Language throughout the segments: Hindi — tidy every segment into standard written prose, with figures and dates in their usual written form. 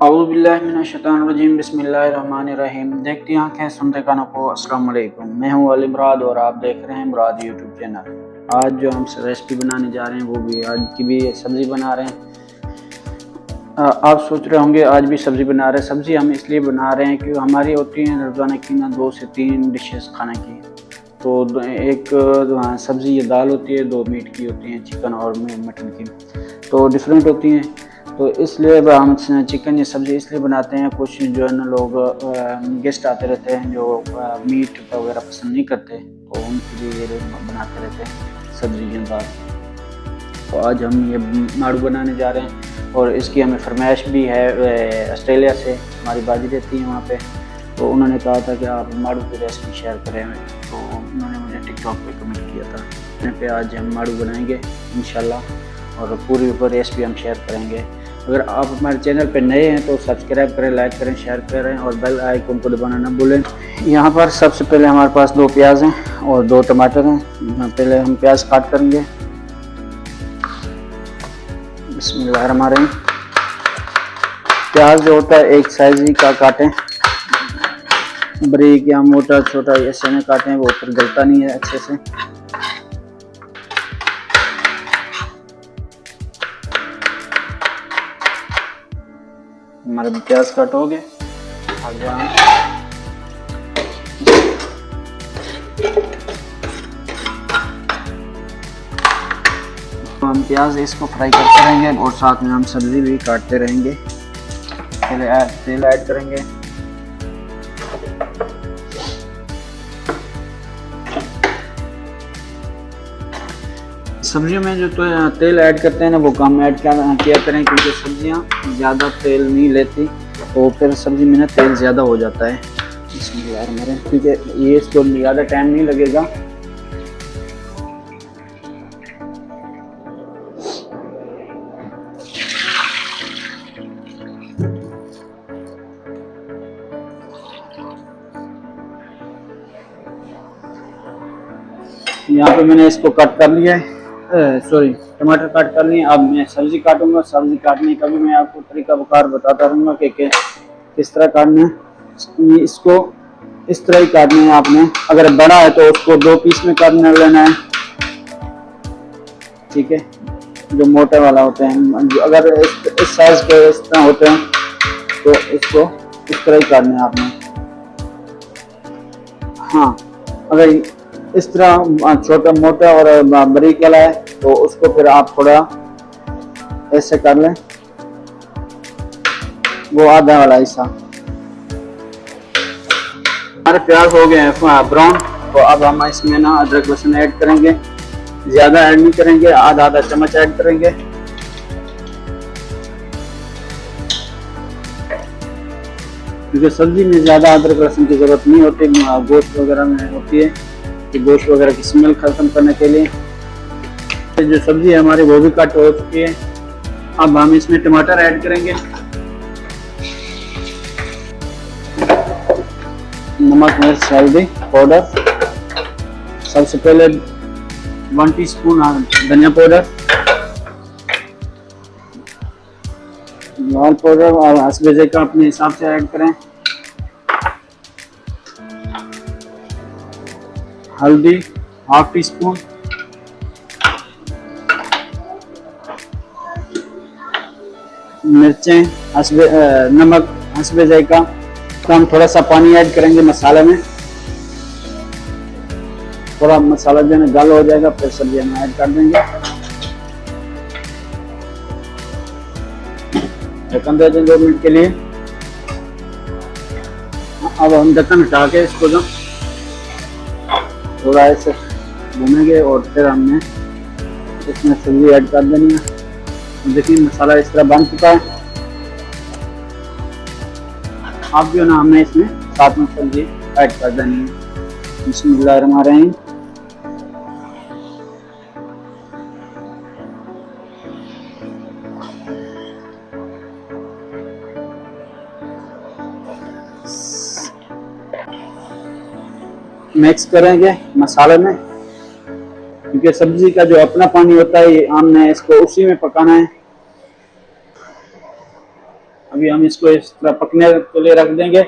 औज़ुबिल्लाहिमिनश्शैतानिर्रजीम बिस्मिल्लाहिर्रहमानिर्रहीम। देखती आंखें सुनते कानों को अस्सलाम वालेकुम। मैं हूं अली मुराद और आप देख रहे हैं मुराद यूट्यूब चैनल। आज जो हम रेसिपी बनाने जा रहे हैं वो भी आज की भी सब्ज़ी बना रहे हैं। आप सोच रहे होंगे आज भी सब्ज़ी बना रहे हैं। सब्ज़ी हम इसलिए बना रहे हैं कि हमारी होती है रोज़ाना की ना 2 से 3 डिशेस खाने की। तो एक सब्ज़ी या दाल होती है, 2 मीट की होती हैं, चिकन और मटन की, तो डिफरेंट होती हैं। तो इसलिए हम चिकन या सब्ज़ी इसलिए बनाते हैं। कुछ जो है ना लोग गेस्ट आते रहते हैं जो मीट वगैरह पसंद नहीं करते, तो उनके लिए ये बनाते रहते हैं सब्ज़ी या दाल। तो आज हम ये माड़ू बनाने जा रहे हैं और इसकी हमें फरमाइश भी है ऑस्ट्रेलिया से। हमारी बाजी रहती है वहाँ पे, तो उन्होंने कहा था कि आप माड़ू की रेसिपी शेयर करें, तो उन्होंने मुझे टिकटॉक पे कमेंट किया था। यहाँ पे आज हम माड़ू बनाएंगे इंशाल्लाह, और पूरी रेसिपी हम शेयर करेंगे। अगर आप हमारे चैनल पे नए हैं तो सब्सक्राइब करें, लाइक करें, शेयर करें और बेल आइकन को दबाना ना भूलें। यहाँ पर सबसे पहले हमारे पास 2 प्याज हैं और 2 टमाटर हैं। पहले हम प्याज काट करेंगे। बिस्मिल्लाहिर्रहमानिर्रहीम। प्याज जो होता है एक साइज ही का काटें, बारीक या मोटा छोटा ऐसे में काटें, वो फिर गलता नहीं है अच्छे से। हमारे प्याज कट हो गए। हम प्याज इसको फ्राई करते रहेंगे और साथ में हम सब्जी भी काटते रहेंगे। पहले तेल ऐड करेंगे। सब्जियों में जो तो तेल ऐड करते हैं ना वो कम ऐड किया करें, क्योंकि सब्जियां ज़्यादा तेल नहीं लेती, तो फिर सब्जी में ना तेल ज़्यादा हो जाता है। इसमें यार मेरे क्योंकि ये इसको ज़्यादा टाइम नहीं लगेगा। यहाँ पे मैंने इसको कट कर लिया है, टमाटर काट कर लिए। अब मैं सब्जी काटूंगा। सब्जी काटने का भी मैं आपको तरीका बकार बताता रहूँगा कि किस तरह काटना है। इसको इस तरह ही काटना है आपने। अगर बड़ा है तो उसको 2 पीस में काटना लेना है, ठीक है। जो मोटे वाला होते हैं, अगर इस साइज के इस तरह होते हैं तो इसको इस तरह ही काटना है आपने। हाँ, अगर इस तरह छोटा मोटा और बारीक वाला है तो उसको फिर आप थोड़ा ऐसे कर लें, वो आधा वाला हिस्सा। हमारे प्याज हो गए हैं ब्राउन, तो अब हम इसमें ना अदरक लहसुन ऐड करेंगे। ज़्यादा ऐड नहीं करेंगे, आधा चम्मच ऐड करेंगे। क्योंकि सब्जी में ज़्यादा अदरक लहसुन की ज़रूरत नहीं होती, गोश्त वगैरह में होती है कि गोश्त वगैरह की स्मेल खत्म करने के लिए। जो सब्जी है हमारी वो भी कट हो चुकी है। अब हम इसमें टमाटर ऐड करेंगे। नमक मिर्च हल्दी पाउडर। सबसे पहले 1 टीस्पून धनिया पाउडर, लाल पाउडर और हस्बे जायका अपने हिसाब से ऐड करें। हल्दी 1/2 टीस्पून, मिर्चें नमक हस्बे जायका। तो हम थोड़ा सा पानी ऐड करेंगे मसाले में। थोड़ा मसाला जो है गल हो जाएगा फिर सब्जी हम ऐड कर देंगे। ढक्कन दे दें 2 मिनट के लिए। अब हम ढक्कन हटा के इसको जो थोड़ा ऐसे भूनेंगे और फिर हमने इसमें सब्जी ऐड कर देनी है। देखिए मसाला इस तरह बन चुका है। अब जो ना हमने इसमें साथ में सब्जी ऐड कर देनी है। बिस्मिल्लाहिर्रहमानिर्रहीम। मिक्स करेंगे मसाले में, क्योंकि सब्जी का जो अपना पानी होता है हमने इसको उसी में पकाना है। अभी हम इसको इस तरह पकने के लिए रख देंगे।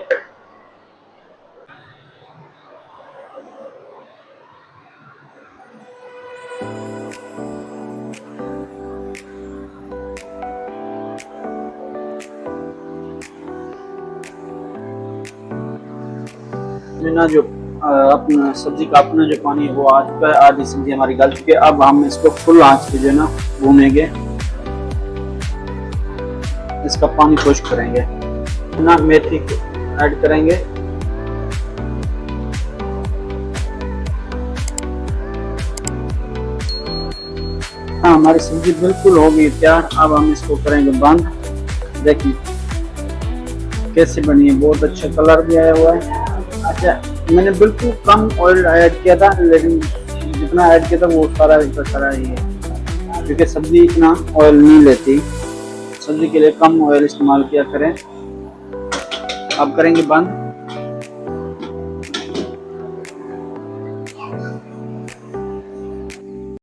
ना जो अपना सब्जी का अपना जो पानी है वो आ चुका है, आधी सब्जी हमारी गल चुकी है। अब हम इसको फुल आंच पे जो है ना भूनेंगे, इसका पानी खुश्क करेंगे ना। मेथी ऐड करेंगे, हाँ हमारी सब्जी बिल्कुल हो गई तैयार। अब हम इसको करेंगे बंद। देखिए कैसे बनी है, बहुत अच्छा कलर भी आया हुआ है। अच्छा मैंने बिल्कुल कम ऑयल ऐड किया था, लेकिन जितना ऐड किया था वो सारा ही है, क्योंकि सब्जी इतना ऑयल नहीं लेती। सब्जी के लिए कम ऑयल इस्तेमाल किया करें। अब करेंगे बंद।